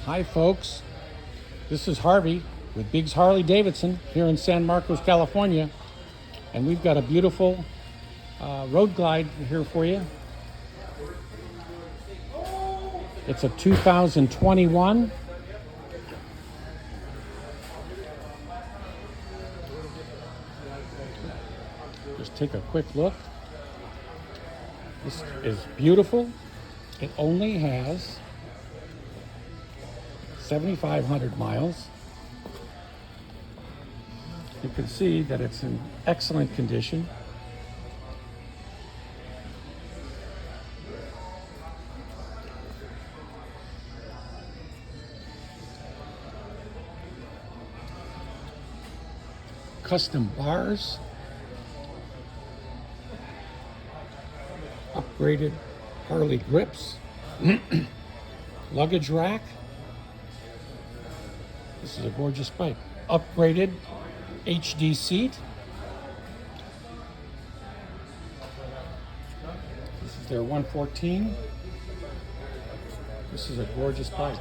Hi folks, this is Harvey with Biggs Harley Davidson here in San Marcos, California, and we've got a beautiful road glide here for you. It's a 2021 just take a quick look. This is beautiful. It only has 7,500 miles. You can see that it's in excellent condition. Custom bars, upgraded Harley grips, luggage rack. This is a gorgeous bike. Upgraded HD seat. This is their 114. This is a gorgeous bike.